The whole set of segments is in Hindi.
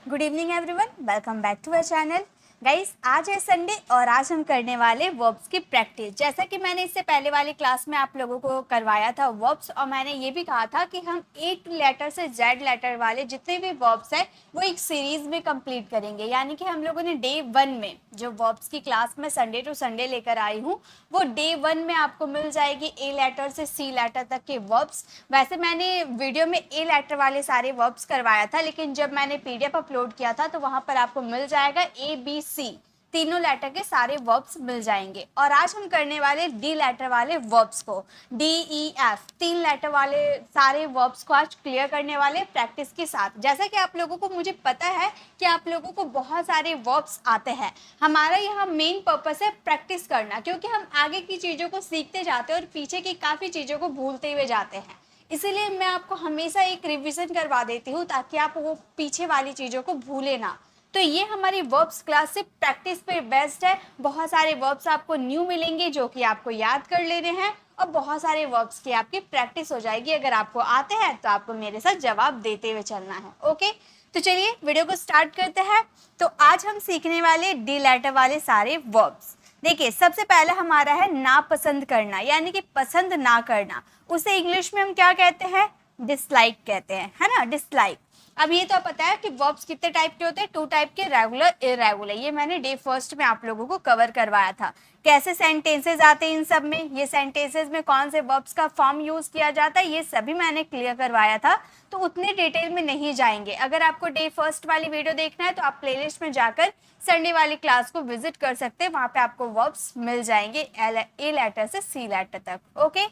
Good evening everyone, welcome back to our channel. Guys, आज है संडे और आज हम करने वाले वर्ब्स की प्रैक्टिस। जैसा कि मैंने इससे पहले वाली क्लास में आप लोगों को करवाया था वर्ब्स, और मैंने ये भी कहा था कि हम 8 लेटर से जेड लेटर वाले जितने भी वर्ब्स हैं वो एक सीरीज में कंप्लीट करेंगे। यानी कि हम लोगों ने डे 1 में जो वर्ब्स की क्लास में संडे टू संडे लेकर आई हूँ वो डे 1 में आपको मिल जाएगी ए लेटर से सी लेटर तक के वर्ब्स। वैसे मैंने वीडियो में ए लेटर वाले सारे वर्ब्स करवाया था, लेकिन जब मैंने पीडीएफ अपलोड किया था तो वहां पर आपको मिल जाएगा ए बी सी, तीनों लेटर के सारे वर्ब्स मिल जाएंगे। और आज हम करने वाले डी लेटर वाले वर्ब्स को, डी ई एफ, 3 लेटर वाले सारे वर्ब्स को आज क्लियर करने वाले प्रैक्टिस के साथ। जैसा कि आप लोगों को मुझे पता है कि आप लोगों को बहुत सारे वर्ब्स आते हैं। हमारा यहाँ मेन पर्पस है प्रैक्टिस करना, क्योंकि हम आगे की चीज़ों को सीखते जाते हैं और पीछे की काफ़ी चीज़ों को भूलते हुए जाते हैं। इसीलिए मैं आपको हमेशा एक रिवीजन करवा देती हूँ ताकि आप वो पीछे वाली चीज़ों को भूले ना। तो ये हमारी वर्ब्स क्लास से प्रैक्टिस पे बेस्ट है। बहुत सारे वर्ब्स आपको न्यू मिलेंगे जो कि आपको याद कर लेने हैं, और बहुत सारे वर्ब्स की आपकी प्रैक्टिस हो जाएगी। अगर आपको आते हैं तो आपको मेरे साथ जवाब देते हुए चलना है। ओके, तो चलिए वीडियो को स्टार्ट करते हैं। तो आज हम सीखने वाले डी लेटर वाले सारे वर्ब्स। देखिए, सबसे पहले हमारा है नापसंद करना, यानी कि पसंद ना करना। उसे इंग्लिश में हम क्या कहते हैं? डिसलाइक कहते हैं, है ना, डिसलाइक। अब ये तो पता है कि वर्ब्स कितने टाइप के होते हैं, 2 टाइप के, रेगुलर, इरेगुलर। ये मैंने डे फर्स्ट में आप लोगों को कवर करवाया था। कैसे सेंटेंसेस आते हैं इन सब में, ये सेंटेंसेस में कौन से वर्ब्स का फॉर्म यूज किया जाता है, ये सभी मैंने क्लियर करवाया था। तो उतने डिटेल में नहीं जाएंगे। अगर आपको डे फर्स्ट वाली वीडियो देखना है तो आप प्लेलिस्ट में जाकर संडे वाली क्लास को विजिट कर सकते हैं। वहां पे आपको वर्ब्स मिल जाएंगे ए लेटर से सी लेटर तक। ओके,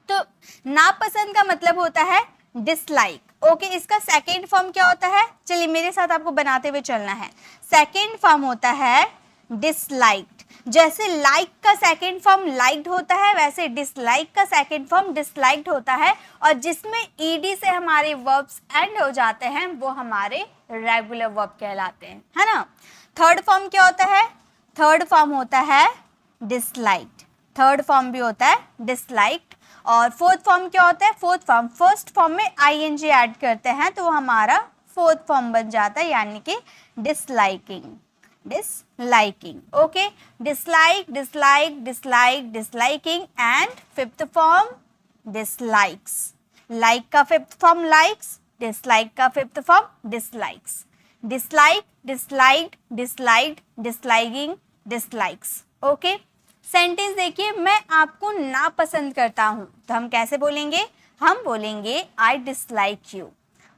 तो नापसंद का मतलब होता है डिसलाइक। ओके, इसका सेकेंड फॉर्म क्या होता है? चलिए मेरे साथ आपको बनाते हुए चलना है। सेकेंड फॉर्म होता है डिसलाइक्ड। जैसे लाइक का सेकेंड फॉर्म लाइक्ड होता है, वैसे डिसलाइक का सेकेंड फॉर्म डिसलाइक्ड होता है। और जिसमें ईडी से हमारे वर्ब्स एंड हो जाते हैं वो हमारे रेगुलर वर्ब कहलाते हैं, है ना। थर्ड फॉर्म क्या होता है? थर्ड फॉर्म होता है डिसलाइक्ड। थर्ड फॉर्म भी होता है डिसलाइक्ड। और फोर्थ फॉर्म क्या होता है? फोर्थ फॉर्म, फर्स्ट फॉर्म में आईएनजी ऐड करते हैं तो वो हमारा फोर्थ फॉर्म बन जाता है, यानी कि disliking. Disliking. Okay, dislike, dislike, dislike, disliking. And fifth form dislikes. Like का फिफ्थ फॉर्म लाइक्स, डिसलाइक का fifth form dislikes. Dislike, disliked, disliked, disliking, dislikes. Okay, sentence देखिए, मैं आपको नापसंद करता हूं तो हम कैसे बोलेंगे? हम बोलेंगे आई डिसलाइक यू।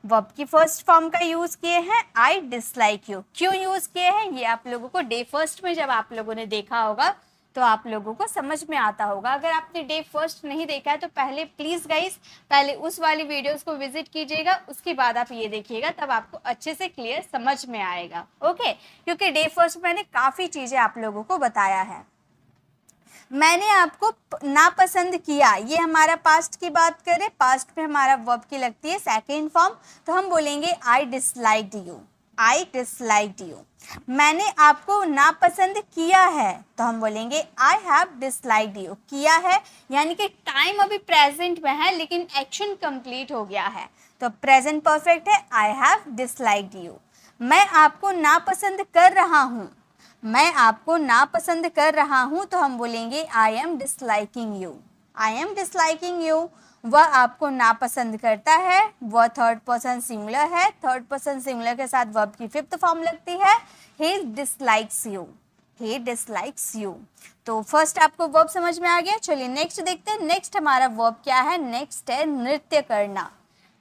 वर्ब की फर्स्ट फॉर्म का यूज किए हैं, आई डिसलाइक यू। क्यों यूज किए हैं ये आप लोगों को डे फर्स्ट में जब आप लोगों ने देखा होगा तो आप लोगों को समझ में आता होगा। अगर आपने डे फर्स्ट नहीं देखा है तो पहले प्लीज गाइस, पहले उस वाली वीडियोस को विजिट कीजिएगा, उसके बाद आप ये देखिएगा, तब आपको अच्छे से क्लियर समझ में आएगा। ओके, क्योंकि डे फर्स्ट में मैंने काफी चीजें आप लोगों को बताया है। मैंने आपको नापसंद किया, ये हमारा पास्ट की बात करें, पास्ट में हमारा वर्ब की लगती है सेकेंड फॉर्म, तो हम बोलेंगे I disliked you. I disliked you. मैंने आपको नापसंद किया है तो हम बोलेंगे आई हैव डिसलाइक्ड यू। किया है यानी कि टाइम अभी प्रेजेंट में है लेकिन एक्शन कंप्लीट हो गया है, तो प्रेजेंट परफेक्ट है, आई हैव डिसलाइक्ड यू। मैं आपको नापसंद कर रहा हूँ, मैं आपको नापसंद कर रहा हूं तो हम बोलेंगे I am disliking you. I am disliking you. वह आपको नापसंद करता है, वह थर्ड पर्सन सिंगुलर है, थर्ड पर्सन सिंगुलर के साथ वर्ब की फिफ्थ फॉर्म लगती है, he dislikes you. He dislikes you. तो फर्स्ट आपको वर्ब समझ में आ गया। चलिए नेक्स्ट देखते हैं। नेक्स्ट हमारा वर्ब क्या है? नेक्स्ट है नृत्य करना।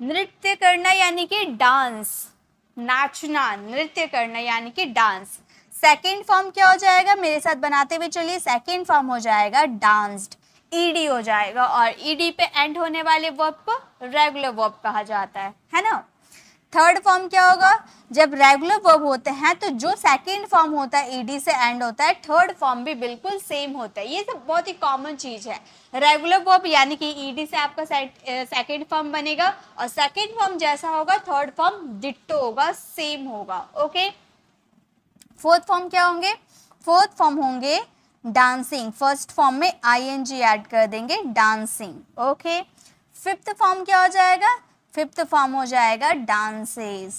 नृत्य करना यानी कि डांस, नाचना। नृत्य करना यानी कि डांस। सेकेंड फॉर्म क्या हो जाएगा? मेरे साथ बनाते हुए चलिए। सेकेंड फॉर्म हो जाएगा डांस्ड, ईडी हो जाएगा, और ईडी पे एंड होने वाले वर्ब को रेगुलर वर्ब कहा जाता है ना। थर्ड फॉर्म क्या होगा? जब रेगुलर वर्ब होते हैं तो जो सेकेंड फॉर्म होता है ईडी से एंड होता है, थर्ड फॉर्म भी बिल्कुल सेम होता है। ये सब बहुत ही कॉमन चीज है। रेगुलर वर्ब यानी कि ईडी से आपका सेकेंड फॉर्म बनेगा, और सेकेंड फॉर्म जैसा होगा थर्ड फॉर्म डिट्टो होगा, सेम होगा। ओके, फोर्थ फॉर्म क्या होंगे? फोर्थ फॉर्म होंगे डांसिंग। फर्स्ट फॉर्म में आईएनजी ऐड कर देंगे, डांसिंग। ओके, फिफ्थ फॉर्म क्या हो जाएगा? फिफ्थ फॉर्म हो जाएगा डांसेस।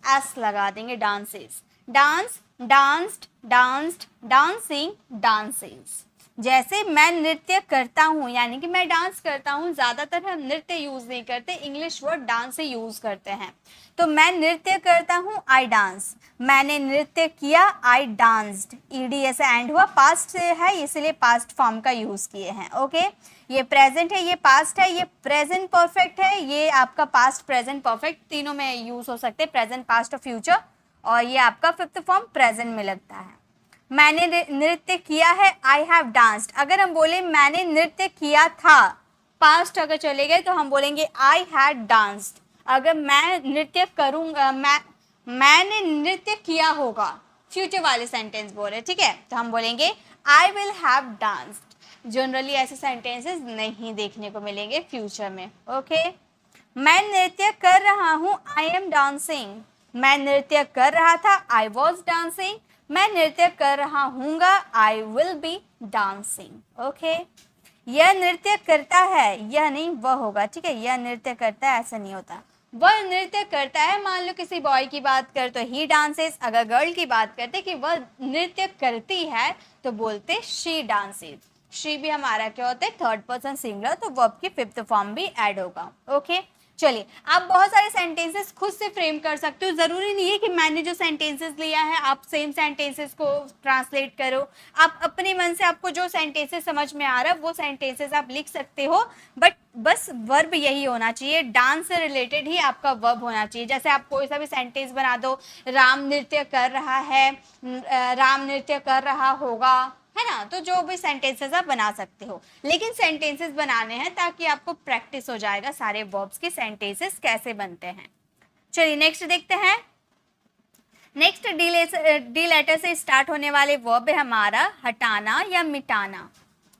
एस लगा देंगे, dances, dance, danced, danced, dancing, dances. जैसे मैं नृत्य करता हूँ यानी कि मैं डांस करता हूँ, ज्यादातर हम नृत्य यूज नहीं करते, इंग्लिश वर्ड डांस से यूज करते हैं। तो मैं नृत्य करता हूँ, आई डांस, मैंने नृत्य किया, आई डांस्ड, ईडी ऐसे एंड हुआ, पास्ट से है इसलिए पास्ट फॉर्म का यूज किए हैं। ओके, ये प्रेजेंट है, ये पास्ट है, ये प्रेजेंट परफेक्ट है, ये आपका पास्ट प्रेजेंट परफेक्ट तीनों में यूज हो सकते हैं, प्रेजेंट पास्ट और फ्यूचर, और ये आपका फिफ्थ फॉर्म प्रेजेंट में लगता है। मैंने नृत्य किया है, आई हैव डांस्ड। अगर हम बोले मैंने नृत्य किया था, पास्ट अगर चले गए तो हम बोलेंगे आई हैड डांस्ड। अगर मैं नृत्य करूंगा, मैंने नृत्य किया होगा, फ्यूचर वाले सेंटेंस बोल रहे, ठीक है, तो हम बोलेंगे I will have danced. Generally ऐसे सेंटेंसेस नहीं देखने को मिलेंगे फ्यूचर में। ओके, मैं नृत्य कर रहा हूँ, आई एम डांसिंग। मैं नृत्य कर रहा था, आई वॉज डांसिंग। मैं नृत्य कर रहा हूँगा, I will be dancing. Okay, यह नृत्य करता है, यह नहीं वह होगा, ठीक है, यह नृत्य करता है ऐसा नहीं होता, वह नृत्य करता है। मान लो किसी बॉय की बात कर तो ही डांसेस, अगर गर्ल की बात करते कि वह नृत्य करती है तो बोलते शी डांसेस। शी भी हमारा क्या होता है, थर्ड पर्सन सिंगुलर, तो वर्ब की फिफ्थ फॉर्म भी ऐड होगा। ओके, चलिए, आप बहुत सारे सेंटेंसेस खुद से फ्रेम कर सकते हो, जरूरी नहीं है कि मैंने जो सेंटेंसेस लिया है आप सेम सेंटेंसेस को ट्रांसलेट करो। आप अपने मन से आपको जो सेंटेंसेस समझ में आ रहा है वो सेंटेंसेस आप लिख सकते हो, बट बस वर्ब यही होना चाहिए, डांस से रिलेटेड ही आपका वर्ब होना चाहिए। जैसे आप कोई सा भी सेंटेंस बना दो, राम नृत्य कर रहा है, राम नृत्य कर रहा होगा, है ना, तो जो भी सेंटेंसेस आप बना सकते हो, लेकिन सेंटेंसेस बनाने हैं ताकि आपको प्रैक्टिस हो जाएगा सारे वर्ब्स के सेंटेंसेस कैसे बनते हैं। चलिए नेक्स्ट देखते हैं। नेक्स्ट डी लेटर से स्टार्ट होने वाले वर्ब है हमारा हटाना या मिटाना,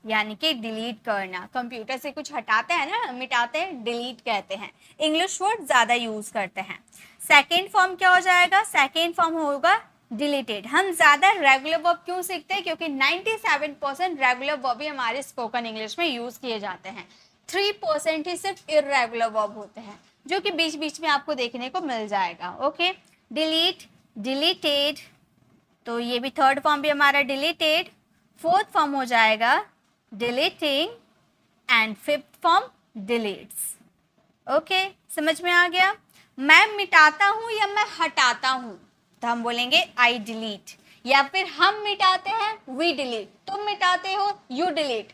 यानी कि डिलीट करना। कंप्यूटर से कुछ हटाते हैं ना, मिटाते हैं, डिलीट कहते हैं। इंग्लिश वर्ड ज्यादा यूज करते हैं। सेकेंड फॉर्म क्या हो जाएगा, सेकेंड फॉर्म होगा डिलीटेड। हम ज्यादा रेगुलर वर्ब क्यों सीखते हैं, क्योंकि 97% रेगुलर वर्ब ही हमारे स्पोकन इंग्लिश में यूज किए जाते हैं, 3% ही सिर्फ इररेगुलर वर्ब होते हैं, जो कि बीच बीच में आपको देखने को मिल जाएगा। ओके, डिलीट, डिलीटेड, तो ये भी थर्ड फॉर्म भी हमारा डिलीटेड। फोर्थ फॉर्म हो जाएगा deleting and fifth form deletes. Okay, समझ में आ गया। मैं मिटाता हूं या मैं हटाता हूं तो हम बोलेंगे आई डिलीट, या फिर हम मिटाते हैं वी डिलीट, तुम मिटाते हो यू डिलीट,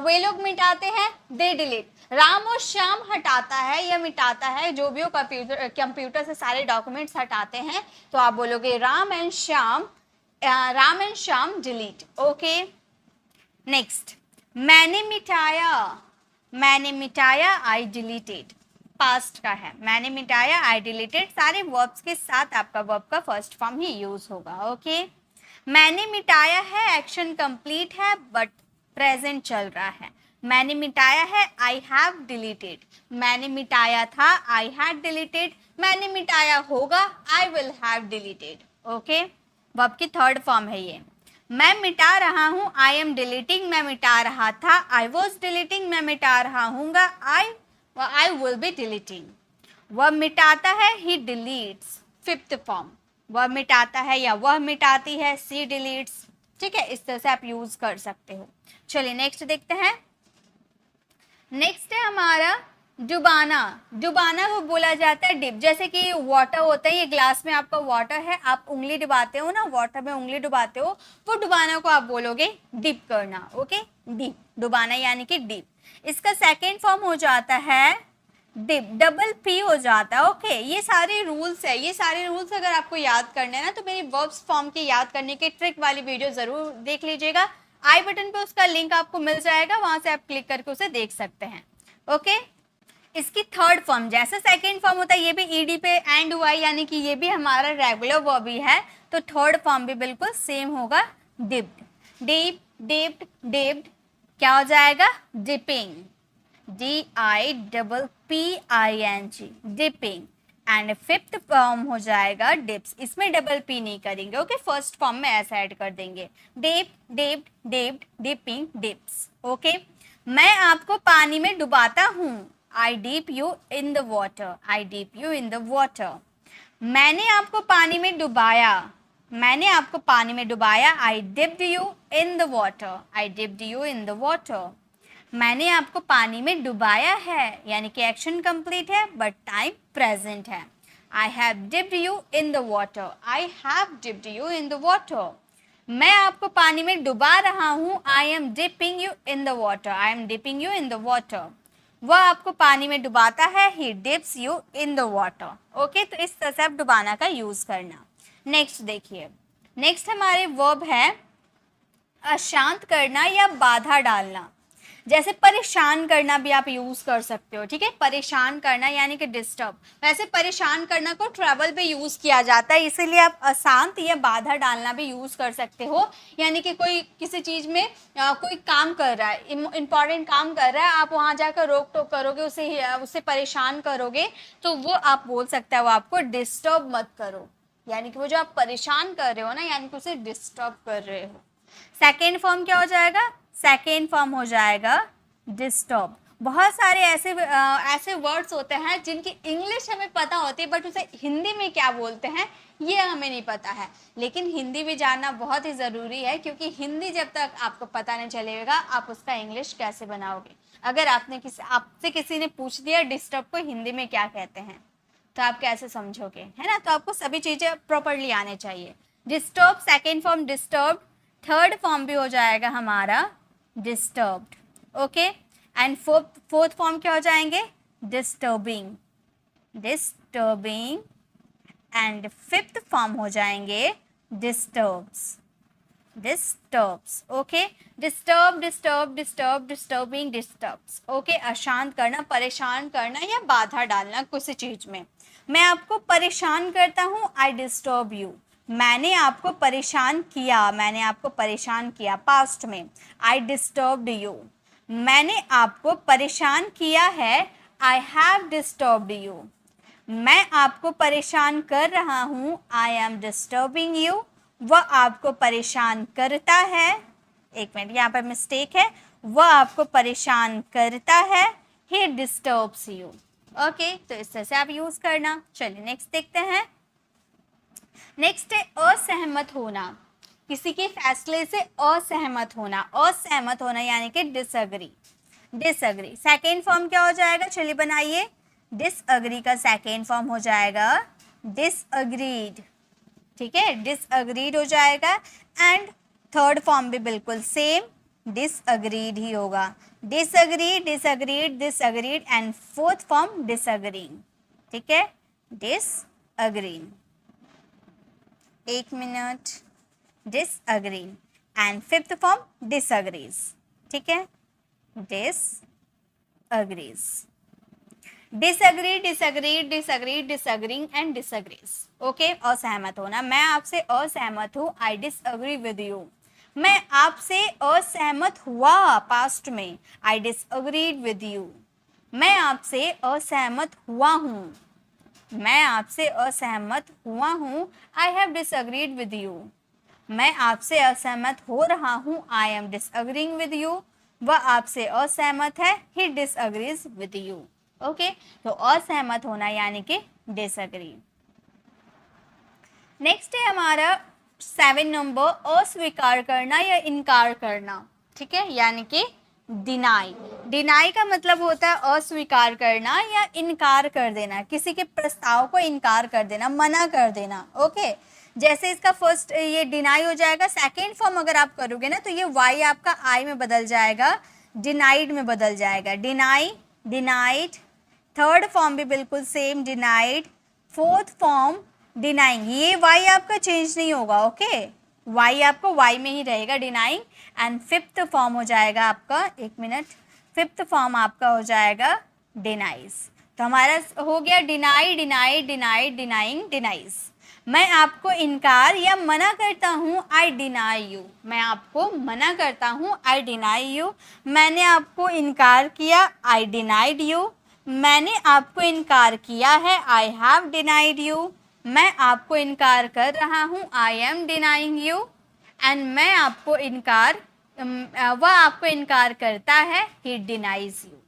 वे लोग मिटाते हैं दे डिलीट। राम और श्याम हटाता है या मिटाता है, जो भी हो, कंप्यूटर से सारे डॉक्यूमेंट्स हटाते हैं तो आप बोलोगे Ram and Shyam, Ram and Shyam delete. Okay, next, मैंने मिटाया, मैंने मिटाया आई डिलीटेड, पास्ट का है, मैंने मिटाया आई डिलीटेड, सारे वर्ब्स के साथ आपका वर्ब का फर्स्ट फॉर्म ही यूज होगा। ओके, मैंने मिटाया है एक्शन कंप्लीट है बट प्रेजेंट चल रहा है। मैंने मिटाया है आई हैव डिलीटेड, मैंने मिटाया था आई हैड डिलीटेड, मैंने मिटाया होगा I will have deleted. Okay, verb की थर्ड फॉर्म है ये। मैं मिटा रहा हूँ, आई एम डिलीटिंग, मैं मिटा रहा था, आई वॉज डिलीटिंग, मैं मिटा रहा हूँगा, I will be deleting। वह मिटाता है, he deletes, फिफ्थ फॉर्म। वह मिटाता है या वह मिटाती है, she deletes। ठीक है, इस तरह से आप यूज कर सकते हो। चलिए नेक्स्ट देखते हैं। नेक्स्ट है हमारा डुबाना। डुबाना को बोला जाता है डिप, जैसे कि वाटर होता है, ये ग्लास में आपका वाटर है, आप उंगली डुबाते हो ना, वाटर में उंगली डुबाते हो, वो डुबाना को आप बोलोगे डिप करना। ओके, डिप, डुबाना यानी कि डिप। इसका सेकेंड फॉर्म हो जाता है डिप, डबल पी हो जाता है। ओके, ये सारे रूल्स है, ये सारे रूल्स अगर आपको याद करने हैं ना तो मेरी वर्ब्स फॉर्म के याद करने की ट्रिक वाली वीडियो जरूर देख लीजिएगा, आई बटन पे उसका लिंक आपको मिल जाएगा, वहां से आप क्लिक करके उसे देख सकते हैं। ओके, इसकी थर्ड फॉर्म, जैसा सेकेंड फॉर्म होता है ये भी ईडी पे एंड हुआ, यानी कि ये भी हमारा रेगुलर वर्ब ही है, तो थर्ड फॉर्म भी बिल्कुल सेम होगा, डिप्ड, डीप, डिप्ड, डिप्ड, क्या हो जाएगा, dipping, DIPPING, dipping. And fifth form हो जाएगा डिप्स, इसमें डबल पी नहीं करेंगे। ओके, फर्स्ट फॉर्म में ऐसा ऐड कर देंगे, dip, dipped, dipped, dipping, dips. Okay, मैं आपको पानी में डुबाता हूँ, I dip you in the water, I dip you in the water। मैंने आपको पानी में डुबाया, मैंने आपको पानी में डुबाया। I dipped you in the water, I dipped you in the water. मैंने आपको पानी में डुबाया है, यानी कि एक्शन कंप्लीट है बट टाइम प्रेजेंट है। I have dipped you in the water, I have dipped you in the water. मैं आपको पानी में डुबा रहा हूँ, I am dipping you in the water, I am dipping you in the water. वह आपको पानी में डुबाता है, he dips you in the water. Okay, तो इस तरह से आप डुबाना का यूज करना। नेक्स्ट देखिए, नेक्स्ट हमारे वर्ब है अशांत करना या बाधा डालना। जैसे परेशान करना भी आप यूज कर सकते हो, ठीक है। परेशान करना यानी कि डिस्टर्ब। वैसे परेशान करना को ट्रैवल पे यूज किया जाता है, इसीलिए आप अशांत या बाधा डालना भी यूज कर सकते हो। यानी कि कोई किसी चीज में कोई काम कर रहा है, इंपॉर्टेंट काम कर रहा है, आप वहां जाकर रोक टोक करोगे, उसे परेशान करोगे, तो वो आप बोल सकते हो आपको डिस्टर्ब मत करो। यानी कि वो जो आप परेशान कर रहे हो ना, यानी कि उसे डिस्टर्ब कर रहे हो। सेकेंड फॉर्म क्या हो जाएगा? सेकेंड फॉर्म हो जाएगा डिस्टर्ब। बहुत सारे ऐसे वर्ड्स होते हैं जिनकी इंग्लिश हमें पता होती है बट उसे हिंदी में क्या बोलते हैं ये हमें नहीं पता है। लेकिन हिंदी भी जानना बहुत ही ज़रूरी है, क्योंकि हिंदी जब तक आपको पता नहीं चलेगा आप उसका इंग्लिश कैसे बनाओगे। अगर आपसे किसी ने पूछ दिया डिस्टर्ब को हिंदी में क्या कहते हैं, तो आप कैसे समझोगे, है ना। तो आपको सभी चीज़ें प्रॉपरली आने चाहिए। Disturb, second form disturb. Third form भी हो जाएगा हमारा disturbed. Okay, and fourth form क्या हो जाएंगे? Disturbing, disturbing. And fifth form हो जाएंगे disturbs, disturbs. Okay, disturb, disturb, disturb, disturbing, disturbs. Okay, अशांत करना, परेशान करना या बाधा डालना किसी चीज में। मैं आपको परेशान करता हूँ, आई डिस्टर्ब यू। मैंने आपको परेशान किया, मैंने आपको परेशान किया पास्ट में, आई डिस्टर्ब्ड यू। मैंने आपको परेशान किया है, आई हैव डिस्टर्ब्ड यू। मैं आपको परेशान कर रहा हूँ, आई एम डिस्टर्बिंग यू। वह आपको परेशान करता है, एक मिनट यहाँ पर मिस्टेक है, वह आपको परेशान करता है, ही डिस्टर्ब्स यू। ओके, तो इस तरह से आप यूज करना। चलिए नेक्स्ट देखते हैं। नेक्स्ट है असहमत होना, किसी के फैसले से असहमत होना। असहमत होना यानी कि डिसएग्री, डिसएग्री। सेकेंड फॉर्म क्या हो जाएगा? चलिए बनाइए। डिसएग्री का सेकेंड फॉर्म हो जाएगा डिसएग्रीड, ठीक है, डिसएग्रीड हो जाएगा। एंड थर्ड फॉर्म भी बिल्कुल सेम डिसएग्रीड ही होगा। Disagreed, disagreed, disagreed. And fourth form disagreeing, ठीक है, डिसएग्रीइंग। एक minute, disagreeing. And fifth form disagrees, ठीक है, disagrees. Disagree, disagree, disagree, disagreeing and disagrees. Okay, असहमत होना। मैं आपसे असहमत हूँ, आई डिसएग्री विद यू। मैं आपसे असहमत हुआ पास्ट में, आई डिसएग्रीड विद यू। मैं आपसे असहमत हुआ हूँ, मैं आपसे असहमत हुआ हूँ, I have disagreed with you. मैं आपसे असहमत हो रहा हूँ, I M disagreeing with you. वह आपसे असहमत है, ही डिसएग्रीज विद यू। ओके, तो असहमत होना यानी कि डिसएग्री। नेक्स्ट है हमारा 7 नंबर, अस्वीकार करना या इनकार करना, ठीक है, यानी कि डिनाई। डिनाई का मतलब होता है अस्वीकार करना या इनकार कर देना, किसी के प्रस्ताव को इनकार कर देना, मना कर देना। ओके, जैसे इसका फर्स्ट ये डिनाई हो जाएगा। सेकेंड फॉर्म अगर आप करोगे ना तो ये वाई आपका आई में बदल जाएगा, डिनाइड में बदल जाएगा। Deny, denied. थर्ड फॉर्म भी बिल्कुल same, denied. Fourth form denying, ये वाई आपका चेंज नहीं होगा। ओके, वाई आपका वाई में ही रहेगा, डिनाइंग। एंड फिफ्थ फॉर्म हो जाएगा आपका, एक मिनट, फिफ्थ फॉर्म आपका हो जाएगा डिनाइज। तो हमारा हो गया deny, deny, deny, denying, denies. मैं आपको इनकार या मना करता हूँ, आई डिनाई यू। मैं आपको मना करता हूँ, आई डिनाई यू। मैंने आपको इनकार किया, आई डिनाइड यू। मैंने आपको इनकार किया है, आई हैव डिनाइड यू। मैं आपको इनकार कर रहा हूँ, I M denying you. And मैं आपको इनकार, वह आपको इनकार करता है, ही डिनाइज यू।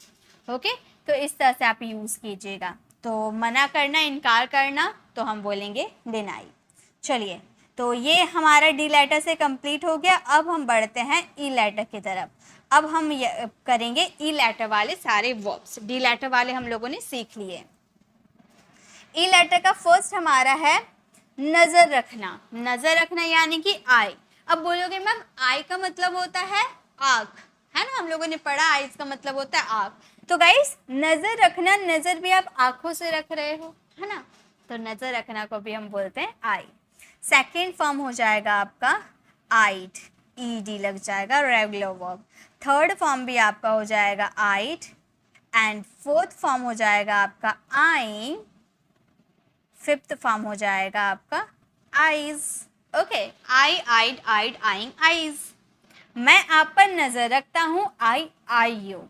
ओके, तो इस तरह से आप यूज़ कीजिएगा। तो मना करना, इनकार करना, तो हम बोलेंगे डिनाई। चलिए, तो ये हमारा डी लेटर से कंप्लीट हो गया। अब हम बढ़ते हैं ई लेटर की तरफ। अब हम करेंगे ई लेटर वाले सारे वर्ब्स। डी लेटर वाले हम लोगों ने सीख लिए। ई लेटर का फर्स्ट हमारा है नजर रखना। नजर रखना यानी कि आई। अब बोलोगे मैम आई का मतलब होता है आँख, है ना, हम लोगों ने पढ़ा आईज का मतलब होता है आँख। तो गाइस नजर रखना, नजर भी आप आंखों से रख रहे हो, है ना, तो नजर रखना को भी हम बोलते हैं आई। सेकेंड फॉर्म हो जाएगा आपका आइड, ईडी लग जाएगा, रेगुलर वर्ब। थर्ड फॉर्म भी आपका हो जाएगा आइड एंड फोर्थ फॉर्म हो जाएगा आपका आइंग। फिफ्थ फॉर्म हो जाएगा आपका आईज। ओके, आई आइड आइड आइंग आईज। मैं आप पर नजर रखता हूँ, आई आई यू,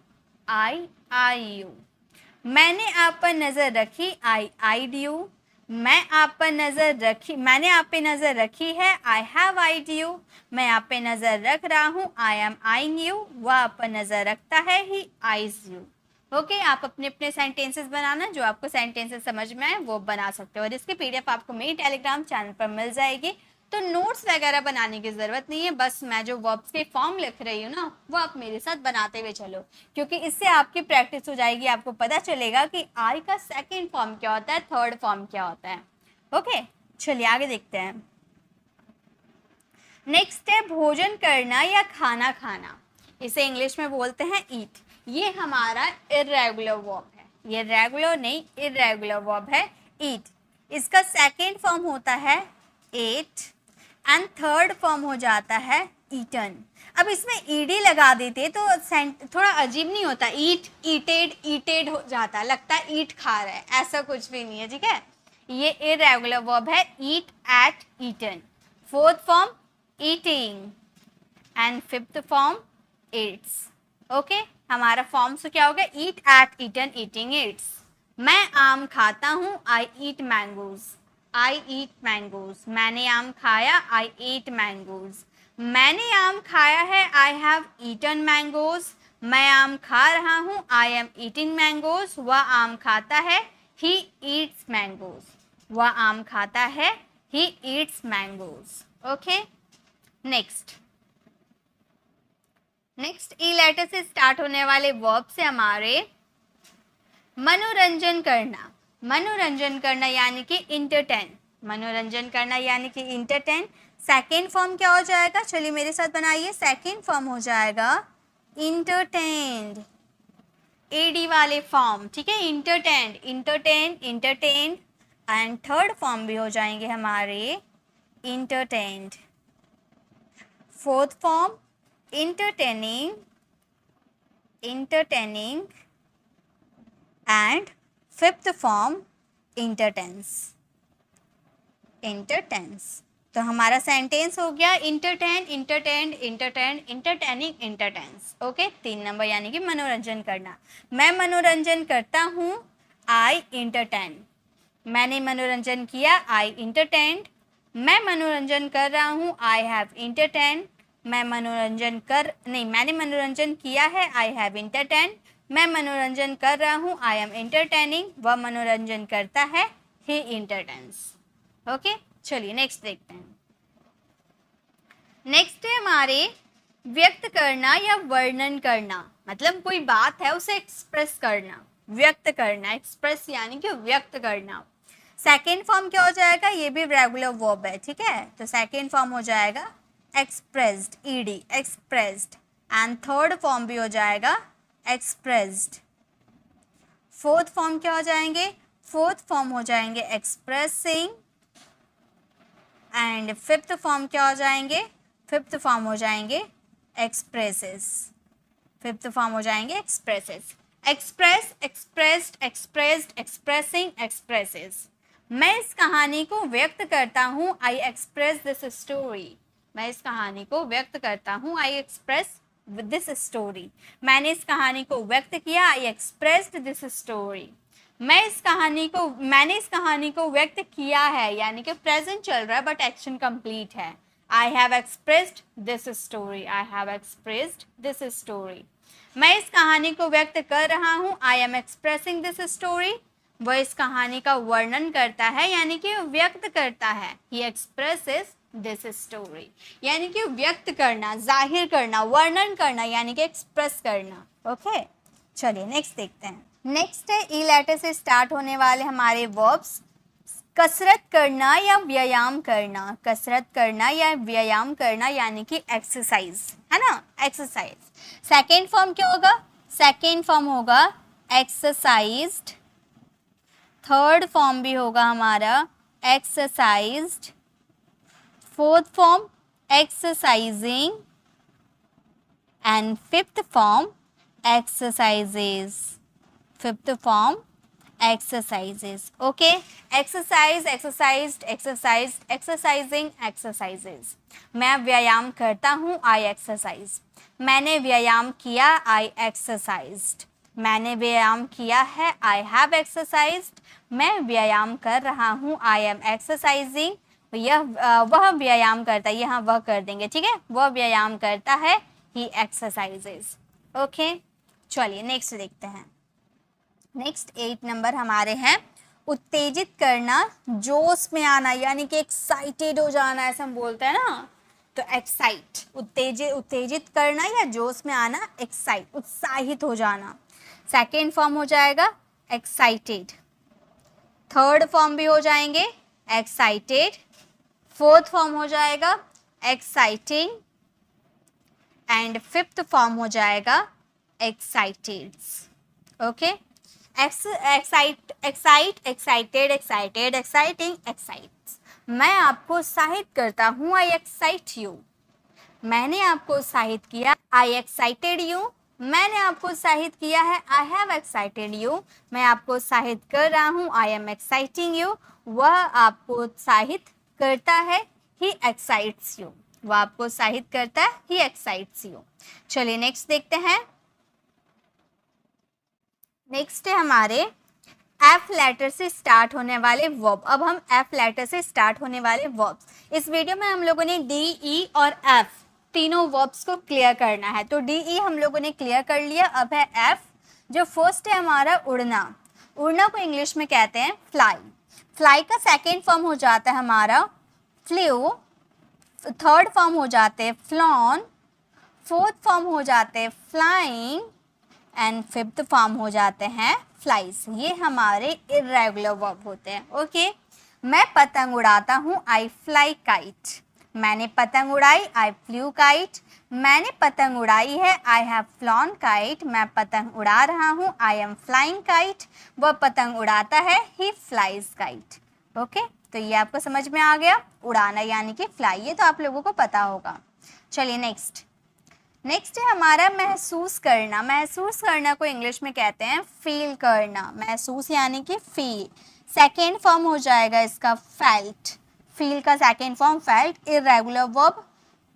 आई आई यू। मैंने आप पर नजर रखी, आई आईड यू। मैं आप पर नजर रखी, मैंने आप पे नजर रखी है, आई हैव आईड यू। मैं आप पे नजर रख रहा हूँ, आई एम आइंग यू। वह आप पर नजर रखता है, ही आईज यू। ओके, आप अपने अपने सेंटेंसेस बनाना, जो आपको सेंटेंसेस समझ में आए वो बना सकते हो। और इसकी पीडीएफ आपको मेरी टेलीग्राम चैनल पर मिल जाएगी। तो नोट्स वगैरह बनाने की ज़रूरत नहीं है, बस मैं जो वर्ब्स के फॉर्म लिख रही हूँ ना, वो आप मेरे साथ बनाते हुए चलो, क्योंकि इससे आपकी प्रैक्टिस हो जाएगी। आपको पता चलेगा कि आई का सेकंड फॉर्म क्या होता है, थर्ड फॉर्म क्या होता है। ओके, चलिए आगे देखते हैं। नेक्स्ट है भोजन करना या खाना खाना। इसे इंग्लिश में बोलते हैं ईट। ये हमारा इर्रेगुलर वर्ब है, ये रेगुलर नहीं इर्रेगुलर वर्ब है, ईट। इसका सेकेंड फॉर्म होता है एट एंड थर्ड फॉर्म हो जाता है ईटन। अब इसमें ईडी लगा देते तो थोड़ा अजीब नहीं होता, ईट ईटेड ईटेड हो जाता, लगता है ईट खा रहा है, ऐसा कुछ भी नहीं है, ठीक है। ये इर्रेगुलर वर्ब है, eat ate eaten. Fourth form eating and fifth form eats. Okay, हमारा फॉर्म्स क्या हो गया, eat ate eaten eating eats. मैं आम खाता हूँ, आई ईट मैंगोज, आई ईट मैंगोज। मैंने आम खाया, आई ईट मैंगोज। मैंने आम खाया है, आई हैव ईटन मैंगोज। मैं आम खा रहा हूँ, आई एम ईटिंग मैंगोज। वह आम खाता है, ही ईट्स मैंगोज। वह आम खाता है, he eats mangoes. Okay, next E letter से स्टार्ट होने वाले वर्ब से हमारे मनोरंजन करना। मनोरंजन करना यानी कि इंटरटेन। मनोरंजन करना यानी कि इंटरटेन। सेकेंड फॉर्म क्या हो जाएगा, चलिए मेरे साथ बनाइए। सेकेंड फॉर्म हो जाएगा इंटरटेन्ड, एडी वाले फॉर्म, ठीक है, entertained, entertain, entertained. And third form भी हो जाएंगे हमारे entertained. Fourth form entertaining, entertaining and fifth form entertains, entertains। तो हमारा सेंटेंस हो गया entertain, entertain, entertain, entertaining, entertains. Okay, 3 number यानी कि मनोरंजन करना। मैं मनोरंजन करता हूँ, आई इंटरटेन। मैंने मनोरंजन किया, आई इंटरटेन्ड। मैं मनोरंजन कर रहा हूँ, आई हैव इंटरटेन। मैंने मनोरंजन किया है, आई हैव इंटरटेन। मैं मनोरंजन कर रहा हूँ, आई एम इंटरटेनिंग। वह मनोरंजन करता है, ही इंटरटेन्स। ओके, चलिए नेक्स्ट देखते हैं। नेक्स्ट है हमारे व्यक्त करना या वर्णन करना, मतलब कोई बात है उसे एक्सप्रेस करना, व्यक्त करना, एक्सप्रेस यानी कि व्यक्त करना। सेकेंड फॉर्म क्या हो जाएगा, ये भी रेगुलर वर्ब है, ठीक है, तो सेकेंड फॉर्म हो जाएगा expressed, ED, expressed. And third form भी हो जाएगा एक्सप्रेस्ड। फोर्थ फॉर्म क्या हो जाएंगे, फोर्थ फॉर्म हो जाएंगे एक्सप्रेसिंग। एंड फिफ्थ फॉर्म क्या हो जाएंगे, फिफ्थ फॉर्म हो जाएंगे एक्सप्रेसेस। फिफ्थ फॉर्म हो जाएंगे expresses. Express, expressed, expressed, expressing, expresses. मैं इस कहानी को व्यक्त करता हूँ, आई एक्सप्रेस दिस स्टोरी। मैं इस कहानी को व्यक्त करता हूँ, आई एक्सप्रेस दिस स्टोरी। मैंने इस कहानी को व्यक्त किया, आई एक्सप्रेस्ड दिस स्टोरी। मैंने इस कहानी को व्यक्त किया है, यानी कि प्रेजेंट चल रहा है बट एक्शन कंप्लीट है। I have expressed this story, I have expressed this story. मैं इस कहानी को व्यक्त कर रहा हूँ, I M expressing this story. वो इस कहानी का वर्णन करता है, यानी कि व्यक्त करता है। ही एक्सप्रेसेस दिस स्टोरी, यानी कि व्यक्त करना, जाहिर करना, वर्णन करना, यानी कि एक्सप्रेस करना। ओके, चलिए नेक्स्ट देखते हैं। नेक्स्ट है ई लेटर से स्टार्ट होने वाले हमारे वर्ब्स। कसरत करना या व्यायाम करना, कसरत करना या व्यायाम करना यानी कि एक्सरसाइज, है ना, एक्सरसाइज। सेकेंड फॉर्म क्या होगा? सेकेंड फॉर्म होगा एक्सरसाइज्ड। थर्ड फॉर्म भी होगा हमारा exercised. Fourth form exercising and fifth form exercises. Fifth form exercises. Okay, exercise, exercised, exercised, exercising, exercises. मैं व्यायाम करता हूँ, I exercise. मैंने व्यायाम किया, I exercised. मैंने व्यायाम किया है, I have exercised. मैं व्यायाम कर रहा हूँ, I am exercising. वह व्यायाम करता है, यहाँ वह कर देंगे, ठीक है, वह व्यायाम करता है, he exercises. Okay, चलिए नेक्स्ट देखते हैं। नेक्स्ट 8 नंबर हमारे हैं उत्तेजित करना, जोश में आना, यानी कि एक्साइटेड हो जाना, ऐसा हम बोलते हैं ना, तो एक्साइट, उत्तेजित करना या जोश में आना, एक्साइट, उत्साहित हो जाना। सेकेंड फॉर्म हो जाएगा एक्साइटेड। थर्ड फॉर्म भी हो जाएंगे एक्साइटेड। फोर्थ फॉर्म हो जाएगा एक्साइटिंग एंड फिफ्थ फॉर्म हो जाएगा excited. Okay, excite, excited, excited, exciting, excites. मैं आपको उत्साहित करता हूँ, आई एक्साइट यू। मैंने आपको उत्साहित किया, आई एक्साइटेड यू। मैंने आपको उत्साहित किया है, आई हैव एक्साइटेड यू। मैं आपको उत्साहित कर रहा हूँ, आई एम एक्साइटिंग यू। वह आपको उत्साहित करता है, ही एक्साइट्स यू। वह आपको उत्साहित करता है, ही एक्साइट्स यू। चलिए नेक्स्ट देखते हैं। नेक्स्ट है हमारे एफ लेटर से स्टार्ट होने वाले वर्ब। अब हम एफ लेटर से स्टार्ट होने वाले वर्ब्स, इस वीडियो में हम लोगों ने डी, ई और एफ तीनों वर्ब्स को क्लियर करना है। तो डी, ई हम लोगों ने क्लियर कर लिया। अब है एफ, जो फर्स्ट है हमारा उड़ना। उड़ना को इंग्लिश में कहते हैं फ्लाई। फ्लाई का सेकेंड फॉर्म हो जाता है हमारा फ्लू। थर्ड फॉर्म हो जाते हैं फ्लॉन। फोर्थ फॉर्म हो जाते हैं फ्लाइंग एंड फिफ्थ फॉर्म हो जाते हैं फ्लाइज। ये हमारे इर्रेगुलर वर्ब होते हैं। ओके, मैं पतंग उड़ाता हूँ, आई फ्लाई काइट। मैंने पतंग उड़ाई, आई फ्लू काइट। मैंने पतंग उड़ाई है, आई हैव फ्लॉन काइट। मैं पतंग उड़ा रहा हूँ, आई एम फ्लाइंग काइट। वह पतंग उड़ाता है, ही फ्लाइज काइट। ओके, तो ये आपको समझ में आ गया, उड़ाना यानी कि फ्लाई, ये तो आप लोगों को पता होगा। चलिए नेक्स्ट है हमारा महसूस करना। महसूस करना को इंग्लिश में कहते हैं फील करना। महसूस यानी कि फील। सेकेंड फॉर्म हो जाएगा इसका फेल्ट। फील का second form felt, irregular verb.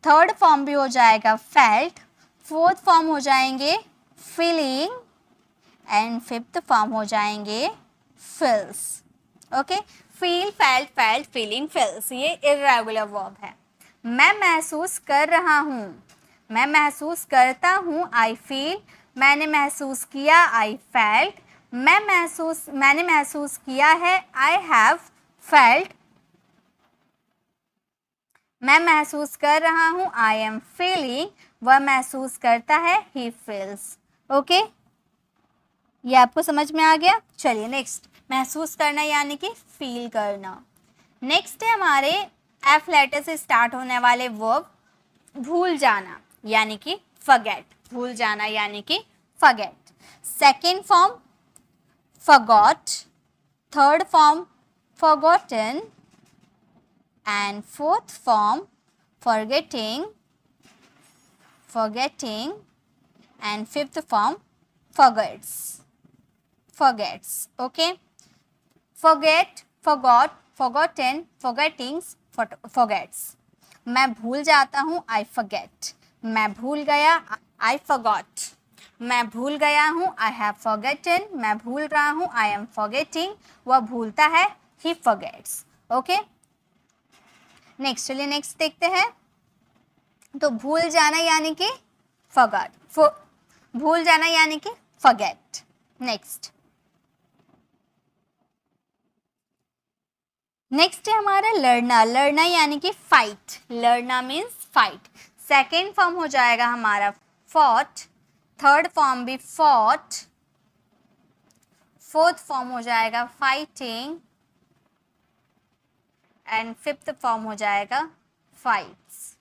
Third form भी हो जाएगा फेल्ट। फोर्थ फॉर्म हो जाएंगे फीलिंग एंड फिफ्थ फॉर्म हो जाएंगे feels. Okay, feel, felt, felt, feeling, feels, ये इर्रेगुलर वर्ब है। मैं महसूस कर रहा हूँ, मैं महसूस करता हूँ, आई फील। मैंने महसूस किया, आई फेल्ट। मैंने महसूस किया है, आई हैव फेल्ट। मैं महसूस कर रहा हूँ, आई एम फीलिंग। वह महसूस करता है, ही फील्स। ओके, ये आपको समझ में आ गया। चलिए नेक्स्ट, महसूस करना यानी कि फील करना। नेक्स्ट है हमारे एफ लेटर से स्टार्ट होने वाले वर्ब भूल जाना यानी कि फॉरगेट। भूल जाना यानी कि forget. Second form forgot, third form forgotten and fourth form forgetting and fifth form forgets. Okay, forget, forgot, forgotten, forgetting, forgets. मैं भूल जाता हूँ, I forget. मैं भूल गया, I forgot. मैं भूल गया हूँ, I have forgotten. मैं भूल रहा हूँ, I am forgetting. वह भूलता है, he forgets. ओके, नेक्स्ट, चलिए नेक्स्ट देखते हैं। तो भूल जाना यानी कि forgot, भूल जाना यानी कि forget. नेक्स्ट, नेक्स्ट है हमारा लड़ना, लड़ना यानी कि फाइट, लड़ना मीन्स फाइट। सेकेंड फॉर्म हो जाएगा हमारा फॉट, थर्ड फॉर्म भी फॉट, फोर्थ फॉर्म हो जाएगा फाइटिंग एंड फिफ्थ फॉर्म हो जाएगा fights.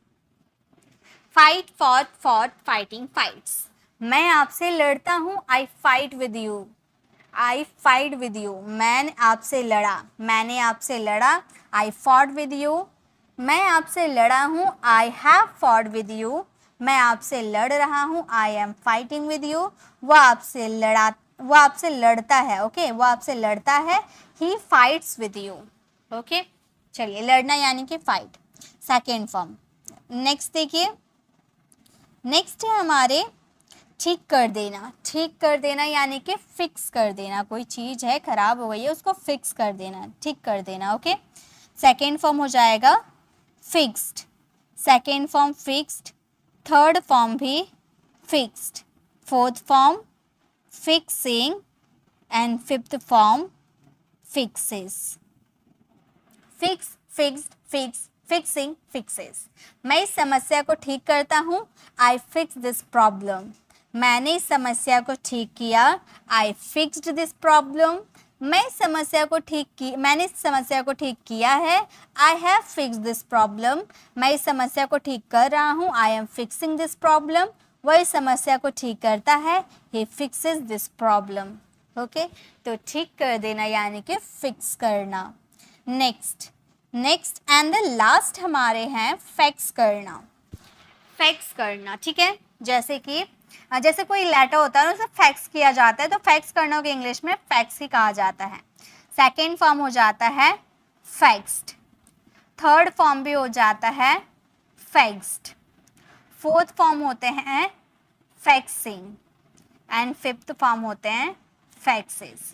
Fight, fought, fought, fighting, fights. मैं आपसे लड़ता हूँ, आई fight with you, I fight with you, मैंने आपसे लड़ा, मैंने आपसे लड़ा, आई फॉट विद यू, मैं आपसे लड़ा हूँ, I have fought with you, मैं आपसे लड़ रहा हूँ, I am fighting with you, वो आपसे लड़ता है, ओके, वो आपसे लड़ता है, ही फाइट्स विद यू, ओके। चलिए, लड़ना यानी कि फाइट, सेकेंड फॉर्म। नेक्स्ट देखिए, नेक्स्ट है हमारे ठीक कर देना, ठीक कर देना यानी कि फिक्स कर देना, कोई चीज़ है खराब हो गई है उसको फिक्स कर देना, ठीक कर देना, ओके। सेकेंड फॉर्म हो जाएगा fixed, second form fixed, third form भी fixed, fourth form fixing and fifth form fixes. Fix, fixed, fix, fixing, fixes. मैं इस समस्या को ठीक करता हूँ, आई फिक्स दिस प्रॉब्लम, मैंने इस समस्या को ठीक किया, आई फिक्स्ड दिस प्रॉब्लम, मैं इस समस्या को मैंने इस समस्या को ठीक किया है, I have fixed this problem, मैं इस समस्या को ठीक कर रहा हूँ, I am fixing this problem, वह इस समस्या को ठीक करता है, ही फिक्सेस दिस प्रॉब्लम, ओके। तो ठीक कर देना यानी कि फिक्स करना। Next, next and the last हमारे हैं फैक्स करना, फैक्स करना, ठीक है। जैसे कोई लेटर होता है ना, उसे फैक्स किया जाता है, तो फैक्स करना को इंग्लिश में फैक्स ही कहा जाता है। सेकेंड फॉर्म हो जाता है फैक्स्ड, थर्ड फॉर्म भी हो जाता है फैक्स्ड, फोर्थ फॉर्म होते हैं फैक्सिंग एंड फिफ्थ फॉर्म होते हैं फैक्सेस।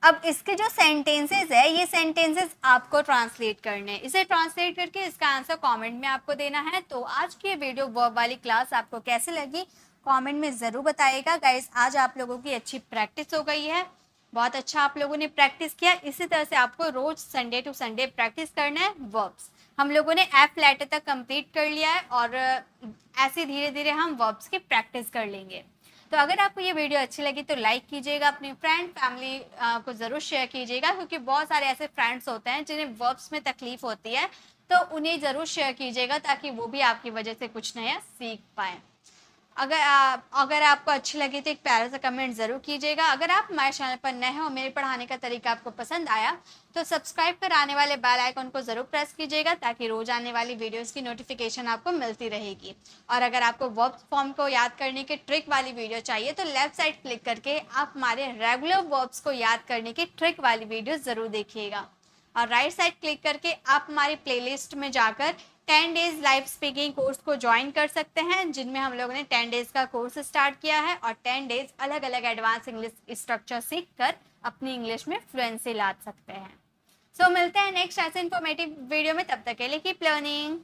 अब इसके जो सेंटेंसेस है, ये सेंटेंसेस आपको ट्रांसलेट करने हैं, इसे ट्रांसलेट करके इसका आंसर कमेंट में आपको देना है। तो आज की ये वीडियो वर्ब वाली क्लास आपको कैसी लगी कमेंट में ज़रूर बताइएगा। गाइस, आज आप लोगों की अच्छी प्रैक्टिस हो गई है, बहुत अच्छा आप लोगों ने प्रैक्टिस किया। इसी तरह से आपको रोज संडे टू संडे प्रैक्टिस करना है वर्ब्स। हम लोगों ने एफ लेटर तक कंप्लीट कर लिया है और ऐसे धीरे धीरे हम वर्ब्स की प्रैक्टिस कर लेंगे। तो अगर आपको ये वीडियो अच्छी लगी तो लाइक कीजिएगा, अपनी फ्रेंड फैमिली को ज़रूर शेयर कीजिएगा, क्योंकि बहुत सारे ऐसे फ्रेंड्स होते हैं जिन्हें वर्ब्स में तकलीफ होती है, तो उन्हें ज़रूर शेयर कीजिएगा ताकि वो भी आपकी वजह से कुछ नया सीख पाएँ। अगर आपको अच्छी लगी तो एक प्यारा सा कमेंट ज़रूर कीजिएगा। अगर आप हमारे चैनल पर नए हो, मेरे पढ़ाने का तरीका आपको पसंद आया तो सब्सक्राइब कर आने वाले बेल आइकन को ज़रूर प्रेस कीजिएगा ताकि रोज़ आने वाली वीडियोस की नोटिफिकेशन आपको मिलती रहेगी। और अगर आपको वर्ब फॉर्म को याद करने की ट्रिक वाली वीडियो चाहिए तो लेफ्ट साइड क्लिक करके आप हमारे रेगुलर वर्ब्स को याद करने की ट्रिक वाली वीडियो ज़रूर देखिएगा। और राइट साइड क्लिक करके आप हमारी प्लेलिस्ट में जाकर 10 डेज लाइव स्पीकिंग कोर्स को ज्वाइन कर सकते हैं, जिनमें हम लोगों ने 10 डेज का कोर्स स्टार्ट किया है और 10 डेज अलग अलग एडवांस इंग्लिश स्ट्रक्चर सीख कर अपनी इंग्लिश में फ्लुएंसी ला सकते हैं। सो मिलते हैं नेक्स्ट ऐसे इन्फॉर्मेटिव वीडियो में, तब तक के लिए कीप लर्निंग।